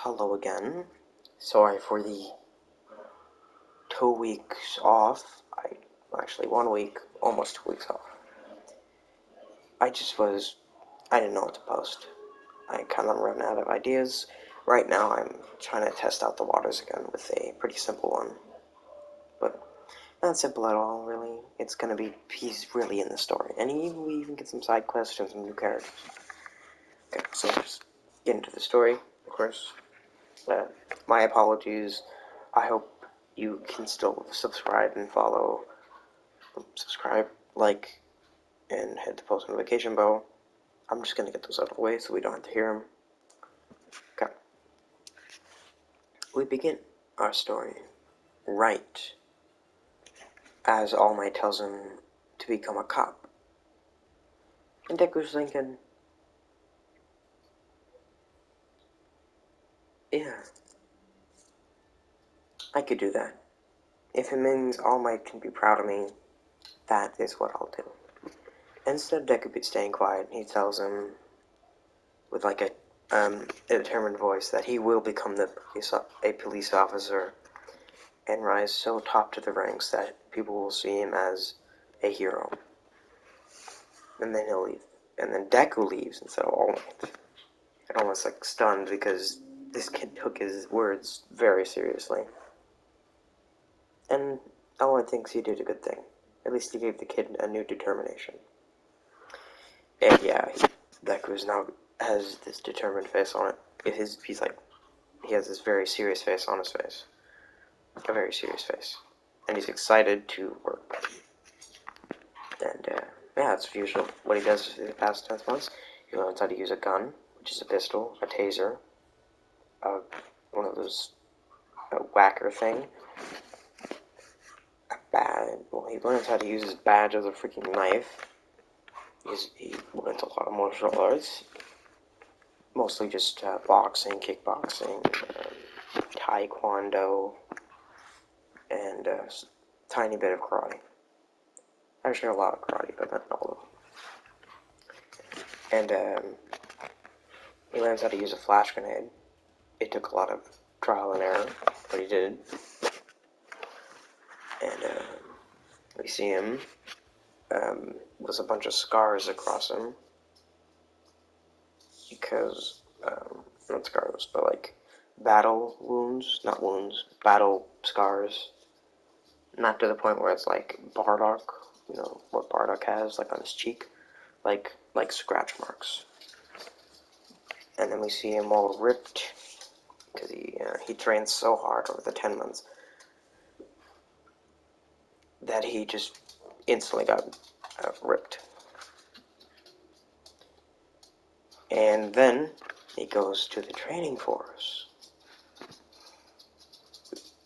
Hello again. Sorry for the 2 weeks off. Actually 1 week, almost 2 weeks off. I didn't know what to post. I kind of run out of ideas. Right now I'm trying to test out the waters again with a pretty simple one. But not simple at all, really. It's gonna be, he's really in the story. And we even get some side quests and some new characters. Okay, so just get into the story, of course. My apologies. I hope you can still subscribe and follow, subscribe, like, and hit the post notification bell. I'm just gonna get those out of the way so we don't have to hear them. Okay. We begin our story right as All Might tells him to become a cop. And Deku's thinking, yeah, I could do that. If it means All Might can be proud of me, that is what I'll do. Instead of Deku staying quiet, he tells him with like a determined voice that he will become a police officer and rise so top to the ranks that people will see him as a hero. And then he'll leave. And then Deku leaves instead of All Might. I'm almost like stunned because this kid took his words very seriously. And All Might thinks he did a good thing. At least he gave the kid a new determination. And yeah, Deku now has this determined face on it. He has this very serious face on his face. A very serious face. And he's excited to work. And, yeah, that's usual. What he does in the past 10 months, he learns how to use a gun, which is a pistol, a taser, one of those, a whacker thing, a badge. Well, he learns how to use his badge as a freaking knife. He learns a lot of martial arts. Mostly just boxing, kickboxing, taekwondo, and a tiny bit of karate. Actually, a lot of karate, but not all of them. And he learns how to use a flash grenade. It took a lot of trial and error, but he did. And we see him with a bunch of scars across him. Because, not scars, but like battle wounds, not wounds, battle scars. Not to the point where it's like Bardock, you know, what Bardock has, like on his cheek. Like scratch marks. And then we see him all ripped, because he trained so hard over the 10 months that he just instantly got ripped. And then he goes to the training force.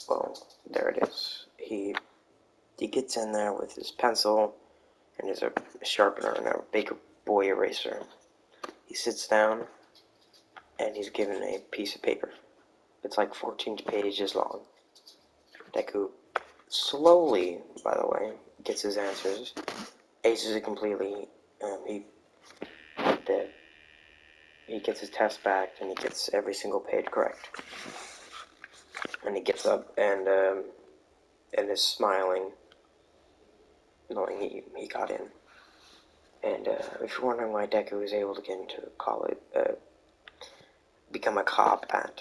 Well, there it is. He gets in there with his pencil and his sharpener and a big boy eraser. He sits down and he's given a piece of paper. It's like 14 pages long. Deku slowly, by the way, gets his answers, aces it completely. He gets his test back and he gets every single page correct. And he gets up and is smiling, knowing he got in. And if you're wondering why Deku was able to get into college, become a cop at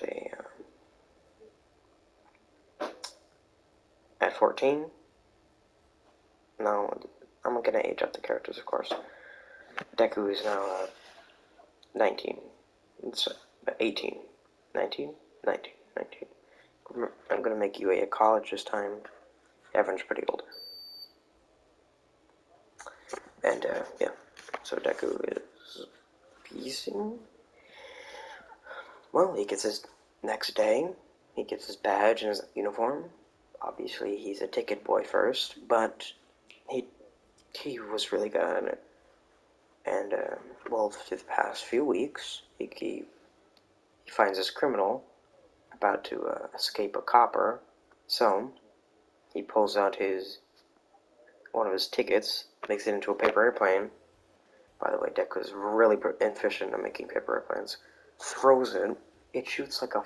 14, no, I'm gonna age up the characters, of course. Deku is now 19, it's 18, 19, 19, 19. I'm gonna make you a college this time. Everyone's pretty old. And yeah, so Deku is piecing. Well, he gets his next day. He gets his badge and his uniform. Obviously, he's a ticket boy first, but he was really good at it. And well, for the past few weeks, he finds this criminal about to escape a copper. So he pulls out one of his tickets, makes it into a paper airplane. By the way, Deku is really efficient at making paper airplanes. Throws it it shoots like a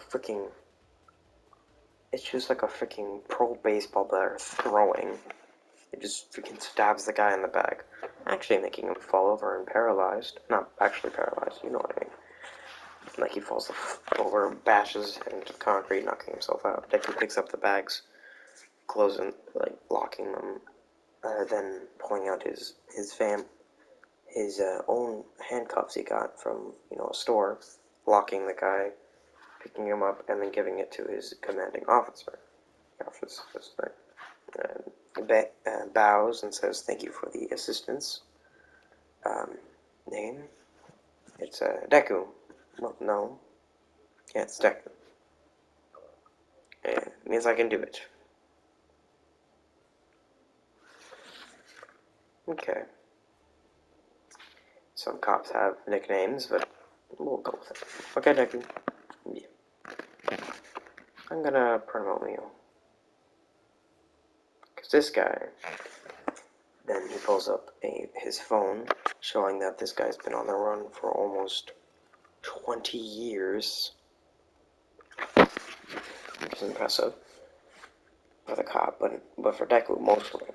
freaking pro baseball player throwing. It just freaking stabs the guy in the back, actually making him fall over and paralyzed. Not actually paralyzed, you know what I mean. Like he falls over, bashes into concrete, knocking himself out. Deku picks up the bags, closing, like locking them, then pulling out his own handcuffs he got from a store, locking the guy, picking him up, and then giving it to his commanding officer. The officer bows and says, "Thank you for the assistance." Name? It's Deku. Well, no. Yeah, it's Deku. It means I can do it. Okay. Some cops have nicknames, but we'll go with it. Okay, Deku. Yeah. I'm gonna promote you. Because this guy, then he pulls up his phone, showing that this guy's been on the run for almost 20 years. Which is impressive for the cop, but for Deku mostly.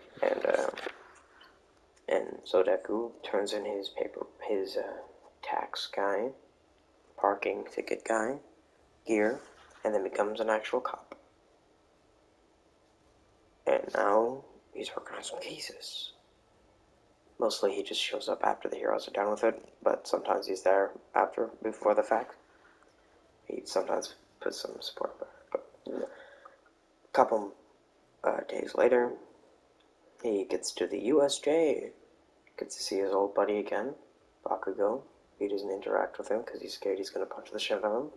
And so Deku turns in his tax guy, parking ticket guy, gear, and then becomes an actual cop. And now he's working on some cases. Mostly he just shows up after the heroes are done with it, but sometimes he's there before the fact. He sometimes puts some support back. But a couple days later, he gets to the USJ. Gets to see his old buddy again, Bakugo. He doesn't interact with him because he's scared he's going to punch the shit out of him.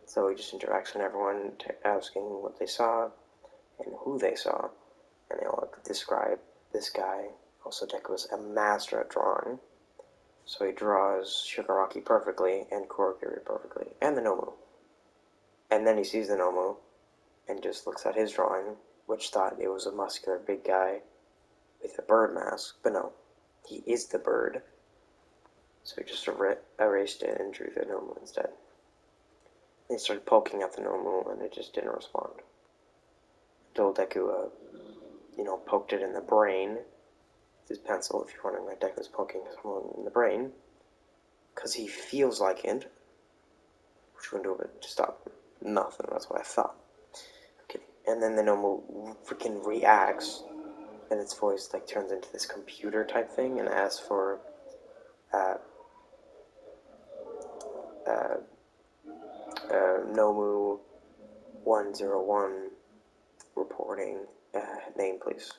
So he just interacts with everyone, asking what they saw and who they saw. And they all describe this guy. Also, Deku is a master at drawing. So he draws Shigaraki perfectly and Kurogiri perfectly, and the Nomu. And then he sees the Nomu and just looks at his drawing, which thought it was a muscular big guy with a bird mask, but no, he is the bird. So he just erased it and drew the Nomu instead. He started poking at the Nomu and it just didn't respond. Until Deku, poked it in the brain with his pencil, if you're wondering why Deku's poking someone in the brain. Because he feels like it. Which wouldn't do it to stop nothing, that's what I thought. Okay. And then the Nomu freaking reacts, and its voice turns into this computer type thing and asks for Nomu 101 reporting, name please.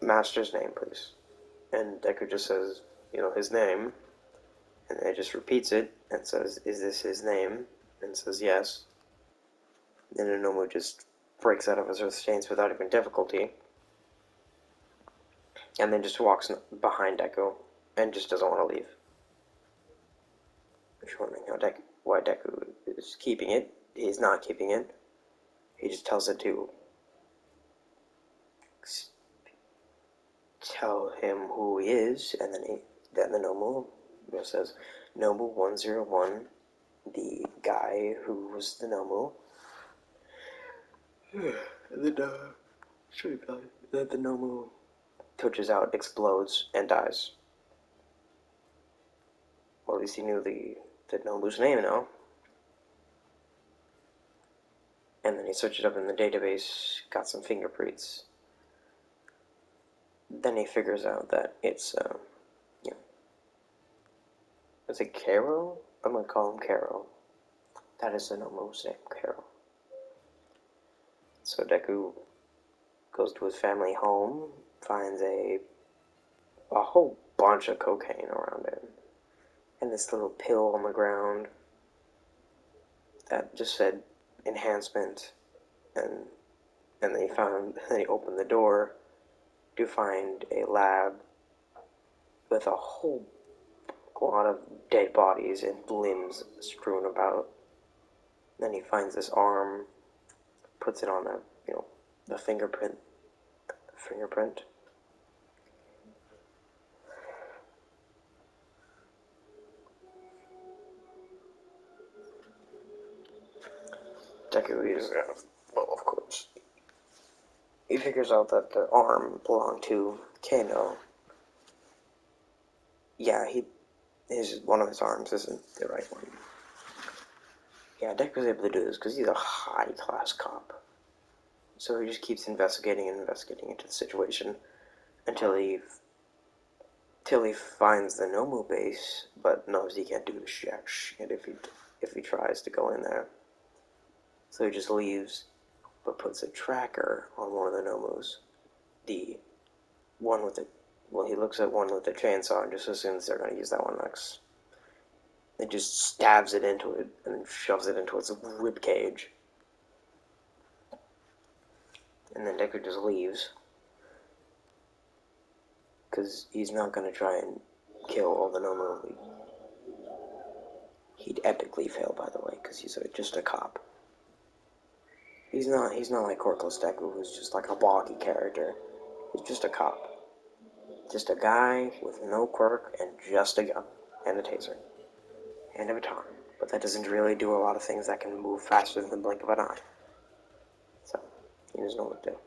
Master's name please. And Deku just says, his name, and it just repeats it and says, "Is this his name?" And says yes. Then Nomu just breaks out of his earth stains without even difficulty, and then just walks behind Deku and just doesn't want to leave. If you're wondering why Deku is keeping it, he's not keeping it. He just tells it to tell him who he is, and then the Nomu says, "Nomu 101, the guy who was the Nomu." And then the Nomu twitches out, explodes, and dies. Well, at least he knew the Nobu's name now. And then he searched it up in the database, got some fingerprints. Then he figures out that it's, is it Karo? I'm gonna call him Karo. That is the Nobu's name, Karo. So Deku goes to his family home, finds a whole bunch of cocaine around it, and this little pill on the ground that just said enhancement, and then he opened the door to find a lab with a whole lot of dead bodies and limbs strewn about. Then he finds this arm, puts it on the fingerprint. Deku is, well, of course, he figures out that the arm belonged to Kano. Yeah, one of his arms isn't the right one. Yeah, Deku's able to do this because he's a high-class cop. So he just keeps investigating and investigating into the situation until he finds the Nomu base, but knows he can't do jack shit if he tries to go in there. So he just leaves, but puts a tracker on one of the Nomus. The one with the well, he looks at one with the chainsaw and just assumes they're going to use that one next. It just stabs it into it and shoves it into its rib cage. And then Deku just leaves. Because he's not going to try and kill all the Nomu. He'd epically fail, by the way, because he's just a cop. He's not like Corkless Deku, who's just like a blocky character. He's just a cop. Just a guy with no quirk and just a gun and a taser and a baton. But that doesn't really do a lot of things that can move faster than the blink of an eye. So, he doesn't know what to do.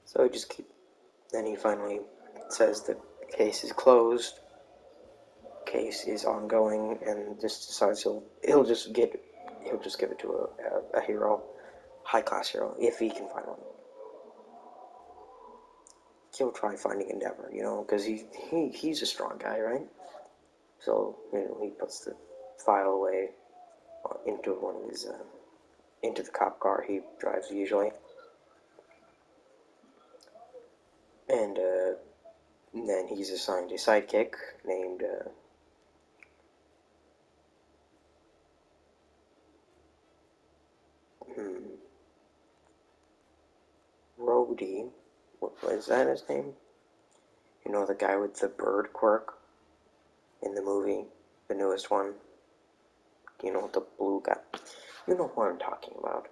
So then he finally says the case is closed, case is ongoing, and just decides he'll just give it to a hero, high class hero, if he can find one. He'll try finding Endeavor, because he's a strong guy, right? So he puts the file away into one of his into the cop car he drives usually, and then he's assigned a sidekick named Rhodey. What is that his name? The guy with the bird quirk in the movie, the newest one. The blue guy. You know who I'm talking about.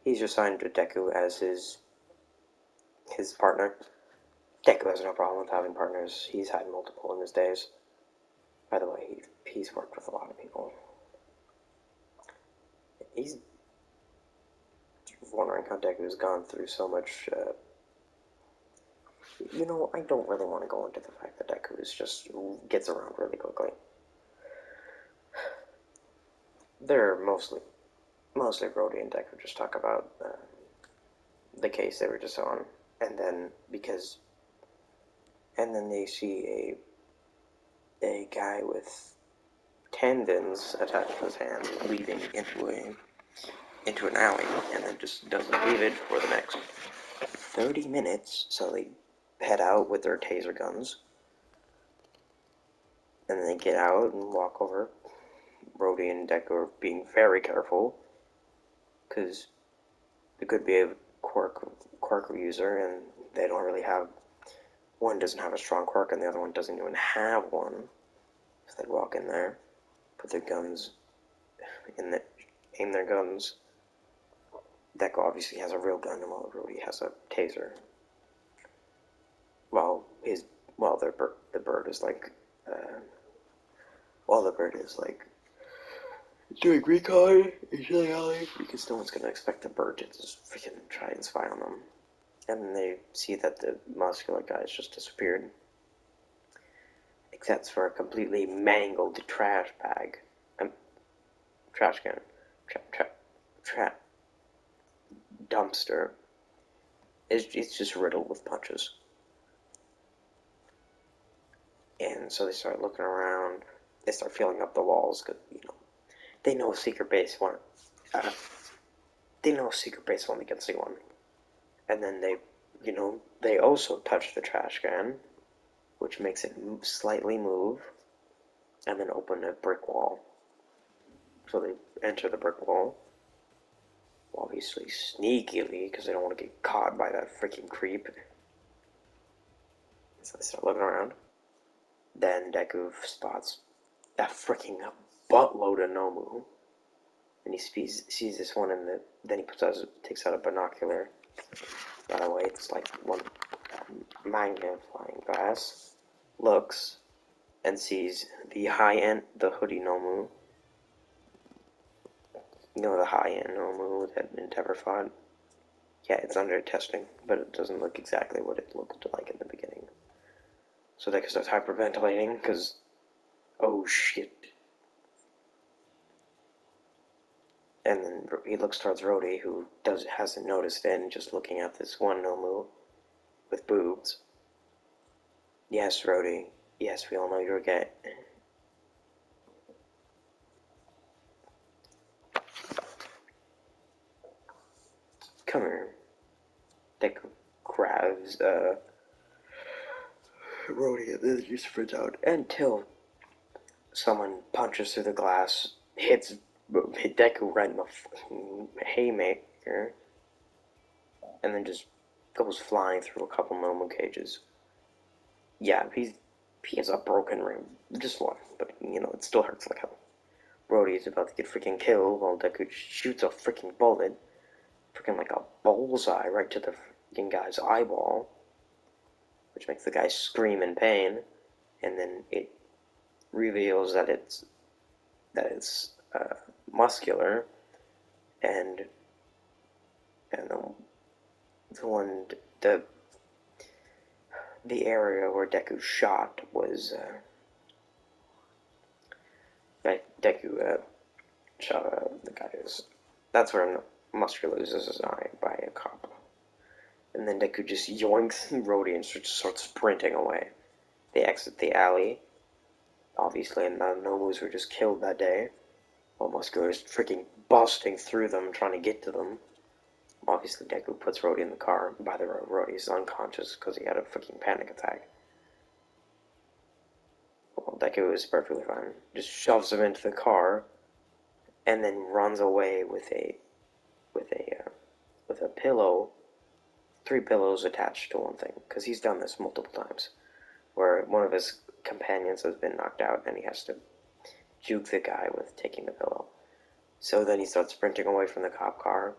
He's assigned to Deku as his partner. Deku has no problem with having partners. He's had multiple in his days. By the way, he's worked with a lot of people. He's wondering how Deku's gone through so much. I don't really want to go into the fact that Deku gets around really quickly. They're mostly Brody and Deku just talk about the case they were just on, and then they see a guy with tendons attached to his hands leaving into an alley, and then just doesn't leave it for the next 30 minutes. So they head out with their taser guns, and then they get out and walk over. Brody and Deku are being very careful because it could be a quirk user, and they don't really have. One doesn't have a strong quirk, and the other one doesn't even have one. So they walk in there, put their guns aim their guns. Deku obviously has a real gun, and while Brody has a taser. While the bird is like, doing recon in the alley, because no one's gonna expect the bird to just freaking try and spy on them. And then they see that the muscular guy's just disappeared, except for a completely mangled trash bag, trash can, dumpster. It's just riddled with punches. And so they start looking around. They start filling up the walls because they know a secret base one. They know a secret base only can see one. And then they also touch the trash can, which makes it slightly move, and then open a brick wall. So they enter the brick wall, obviously sneakily, because they don't want to get caught by that freaking creep. So they start looking around. Then Deku spots a freaking buttload of Nomu, and he sees this one, then he takes out a binocular. By the way, it's like one magnifying glass. Looks and sees the hoodie Nomu, You know, the high-end Nomu that Endeavor fought? Yeah, it's under testing, but it doesn't look exactly what it looked like in the beginning. So Deku starts hyperventilating, because, oh shit. And then he looks towards Rhodey, who hasn't noticed it, and just looking at this one Nomu with boobs. Yes, Rhodey. Yes, we all know you're gay. Come here. Deku grabs Rhodey and then just sprints out until someone punches through the glass, hits Deku right in the haymaker, and then just goes flying through a couple normal cages. Yeah, he has a broken ring, just one, but you know it still hurts like hell. Brody is about to get freaking killed while Deku shoots a freaking bullet, freaking like a bullseye right to the freaking guy's eyeball, which makes the guy scream in pain, and then it reveals that it's muscular, and and the one the the area where Deku shot was Deku shot the guy's. That's where Muscular loses his eye by a cop. And then Deku just yoinks Rhodey and just starts sprinting away. They exit the alley, obviously, and the Nomus were just killed that day. While Muscular is freaking busting through them, trying to get to them. Obviously, Deku puts Rhodey in the car. By the way, Rhodey's unconscious because he had a freaking panic attack. Well, Deku is perfectly fine. Just shoves him into the car, and then runs away with with a with a pillow, three pillows attached to one thing. Because he's done this multiple times, where one of his companions has been knocked out, and he has to juke the guy with taking the pillow. So then he starts sprinting away from the cop car,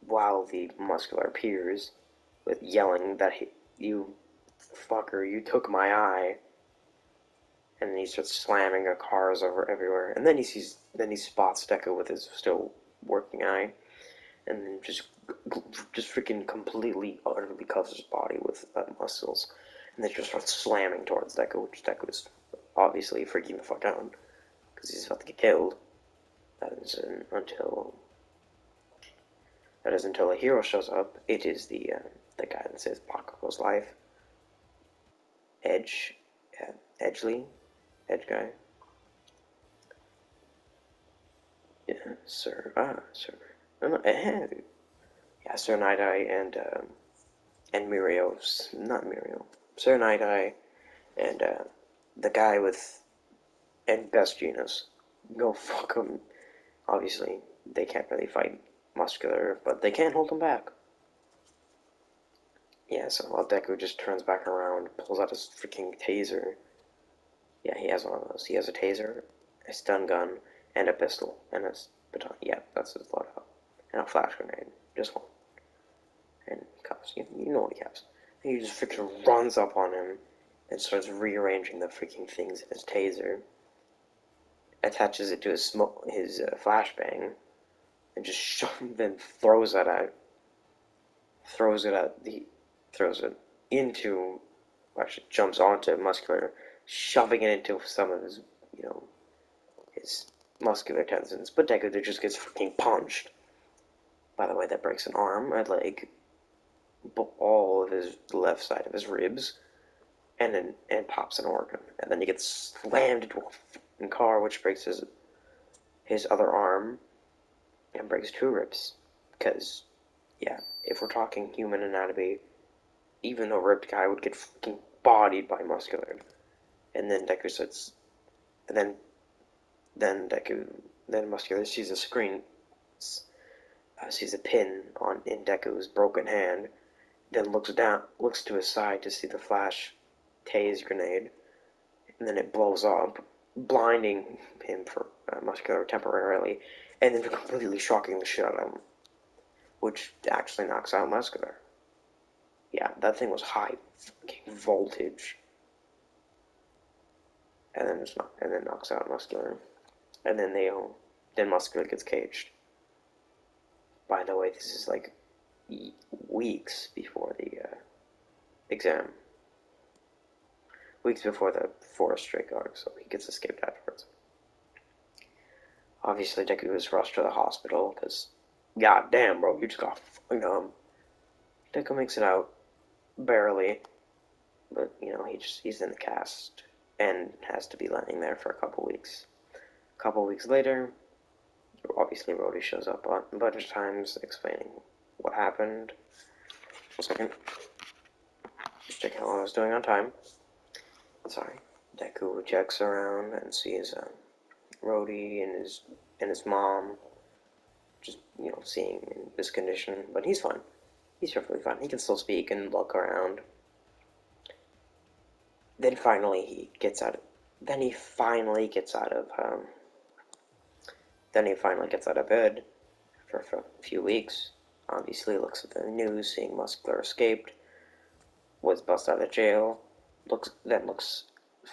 while the Muscular appears, with yelling that you fucker, you took my eye. And then he starts slamming cars over everywhere. And then he spots Deku with his still working eye, and then just freaking completely, utterly covers his body with muscles, and then just starts slamming towards Deku, which Deku is obviously freaking the fuck out because he's about to get killed. That is until a hero shows up. It is the guy that saves Bakugo's life, Edge, Edgeley, Edge guy. Yeah, sir. Sir. No, no, yeah, Sir Night-Eye and Muriel's not Muriel. Sir Night-Eye and the guy with and Best Genus. Go fuck them. Obviously, they can't really fight Muscular, but they can't hold him back. Yeah, so while Deku just turns back around, pulls out his freaking taser. Yeah, he has one of those. He has a taser, a stun gun, and a pistol, and a baton. Yeah, that's his loadout. And a flash grenade. Just one. And cuffs. You know what he has. And he just freaking runs up on him and starts rearranging the freaking things in his taser. Attaches it to his flashbang, and just then throws it at throws it at the throws it into actually jumps onto Muscular, shoving it into some of his his muscular tendons. But Deku just gets freaking punched. By the way, that breaks an arm, a leg, all of his left side of his ribs, and pops an organ. And then he gets slammed into a car, which breaks his other arm and breaks two ribs. Because, yeah, if we're talking human anatomy, even a ripped guy would get fucking bodied by Muscular. And then Deku starts, and then Muscular sees a screen, sees a pin in Deku's broken hand, then looks to his side to see the flash tase grenade, and then it blows up, blinding him for Muscular temporarily, and then completely shocking the shit out of him, which actually knocks out Muscular. Yeah, that thing was high voltage, and then knocks out Muscular, and then Then Muscular gets caged. By the way, this is like weeks before the exam. Weeks before the forest strike arc, so he gets escaped afterwards. Obviously, Deku is rushed to the hospital because, god damn, bro, you just got fucking Deku makes it out barely, but he's in the cast and has to be lying there for a couple weeks. A couple weeks later, obviously Rhodey shows up a bunch of times explaining what happened. 1 second. Just checking what I was doing on time. Sorry. Deku checks around and sees Rhodey and his mom just seeing in this condition, but he's fine. He's perfectly fine. He can still speak and look around. Then finally he gets out of. Then he finally gets out of. Then he finally gets out of bed for a few weeks. Obviously, looks at the news, seeing Muscular escaped, was busted out of jail. Flips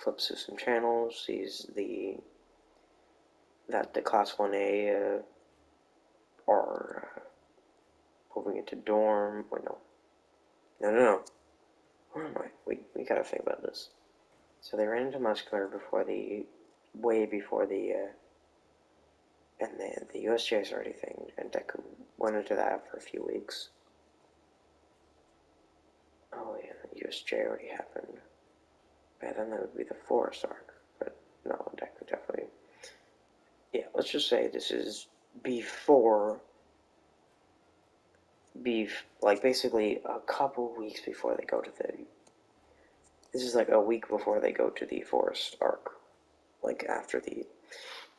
through some channels, sees that the Class 1A are moving into dorm. Wait, no. Where am I? We gotta think about this. So they ran into Muscular way before and the USJ's already thing, and Deku went into that for a few weeks. Oh yeah, the USJ already happened. And then that would be the forest arc, but no, Deku definitely. Yeah, let's just say this is before. Like basically a couple weeks before they go to the. This is like a week before they go to the forest arc, like after the.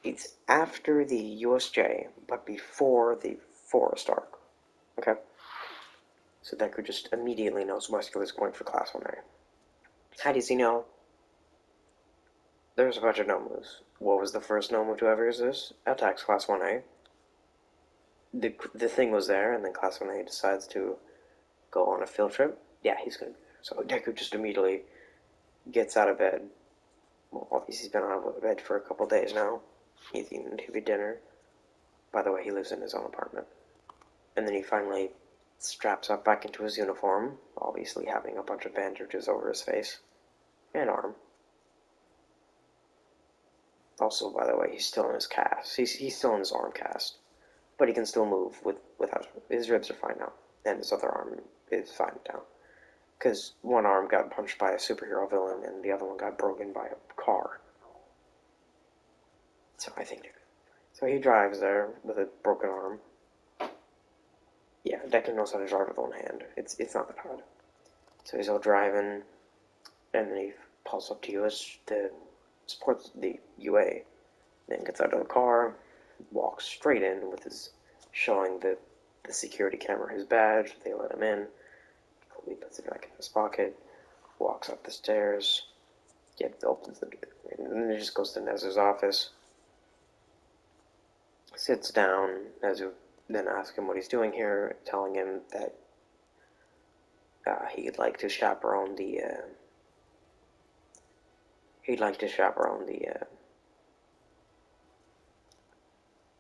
It's after the USJ, but before the forest arc. Okay. So Deku just immediately knows Muscular's going for Class 1A. How does he know? There's a bunch of Nomus. What was the first Nomu to ever exist? Attacks Class 1A. The thing was there, and then Class 1A decides to go on a field trip. Yeah, he's gonna be there. So Deku just immediately gets out of bed. Well, obviously he's been out of bed for a couple days now. He's eating TV dinner. By the way, he lives in his own apartment. And then he finally straps up back into his uniform, obviously having a bunch of bandages over his face and arm. Also, by the way, he's still in his cast. He's still in his arm cast, but he can still move without his ribs are fine now, and his other arm is fine now. Because one arm got punched by a superhero villain, and the other one got broken by a car. So I think. So he drives there with a broken arm. Yeah, Deku knows how to drive with one hand. It's not that hard. So he's all driving, and then he pulls up to supports the UA, then gets out of the car, walks straight in with showing the security camera his badge. They let him in. He puts it back in his pocket, walks up the stairs, opens the door, and then he just goes to Nez's office, sits down. Nezu then asks him what he's doing here, telling him that he'd like to chaperone the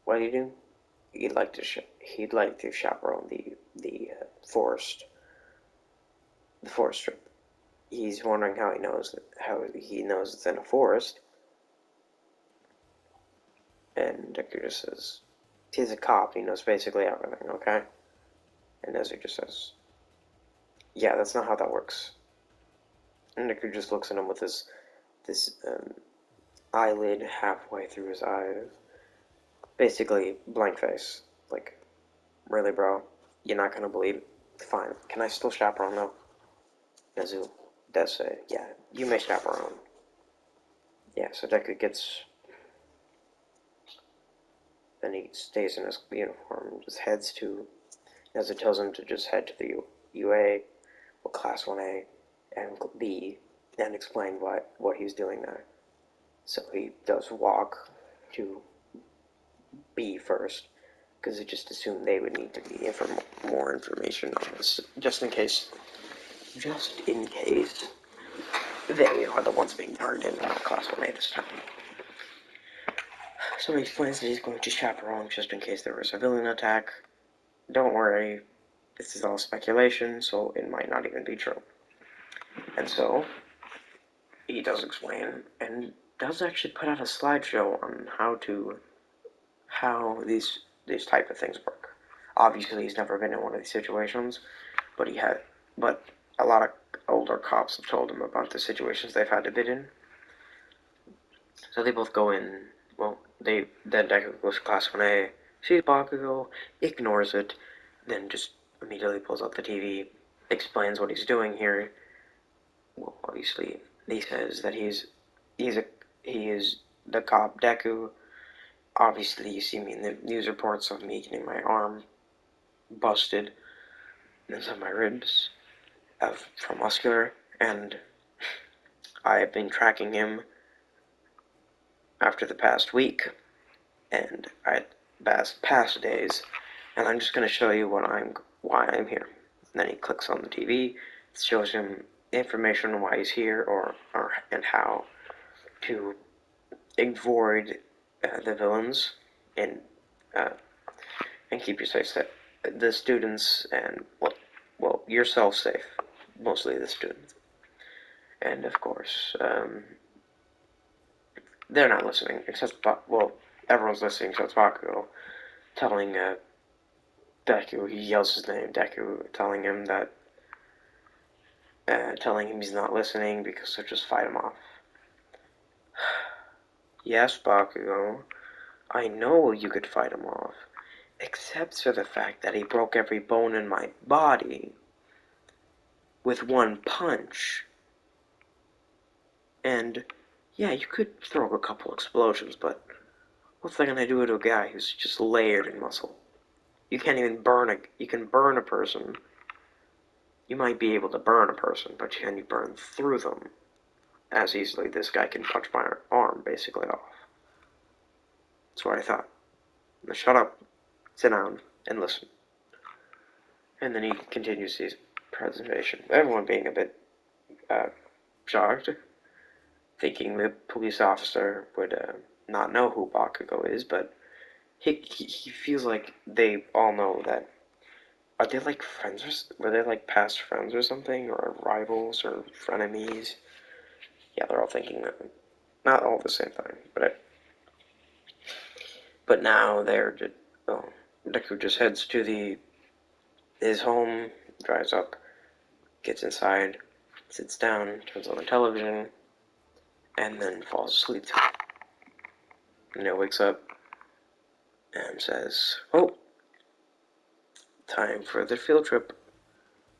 what do you do? He'd like to chaperone the forest trip. He's wondering how he knows it's in a forest, and Deku just says he's a cop. He knows basically everything. Okay, and Nezu just says, "Yeah, that's not how that works." And Deku just looks at him with this eyelid halfway through his eyes. Basically, blank face. Like, really, bro? You're not gonna believe it? Fine. Can I still chaperone though? Nezu does say, yeah, you may chaperone. Yeah, so Deku gets. Then he stays in his uniform, just heads to. Nezu tells him to just head to the UA, or Class 1A, and B, and explain what he's doing there. So he does walk to B first, because he just assumed they would need to be more information on this, just in case they are the ones being targeted, not Class 1A this time. So he explains that he's going to chaperone just in case there was a villain attack. Don't worry, this is all speculation, so it might not even be true. And so, he does explain, and does actually put out a slideshow on how these type of things work. Obviously, he's never been in one of these situations, but but a lot of older cops have told him about the situations they've had to be in. So they both go in. Well, then Deku goes to class 1A, sees Bakugo, ignores it, then just immediately pulls out the TV, explains what he's doing here. Well, obviously, he says that he's a he is the cop Deku. Obviously, you see me in the news reports of me getting my arm busted and some of my ribs from muscular, and I have been tracking him after the past week and past days, and I'm just going to show you why I'm here. And then he clicks on the TV, shows him information on why he's here and how to avoid the villains and uh, and keep the students and yourself safe, mostly the students. And of course, they're not listening except everyone's listening except Bakugo, telling Deku, he yells his name, Deku, telling him he's not listening because they'll just fight him off. Yes, Bakugo, I know you could fight him off, except for the fact that he broke every bone in my body with one punch. And, yeah, you could throw a couple explosions, but what's that gonna do to a guy who's just layered in muscle? You can't even you can burn a person. You might be able to burn a person, but can you burn through them as easily? This guy can punch my arm basically off. That's what I thought. Now shut up, sit down, and listen. And then he continues his presentation. Everyone being a bit shocked, thinking the police officer would not know who Bakugo is, but he feels like they all know that. Are they like friends were they like past friends or something, or rivals or frenemies? Yeah, they're all thinking that. Not all at the same time, but now they're just, oh, Deku just heads to his home, drives up, gets inside, sits down, turns on the television, and then falls asleep. And he wakes up and says, "Oh, time for the field trip."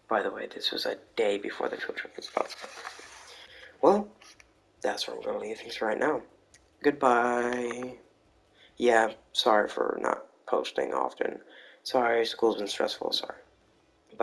By the way, this was a day before the field trip was supposed to. Well, that's where I'm going to leave things right now. Goodbye. Yeah, sorry for not posting often. Sorry, school's been stressful, sorry.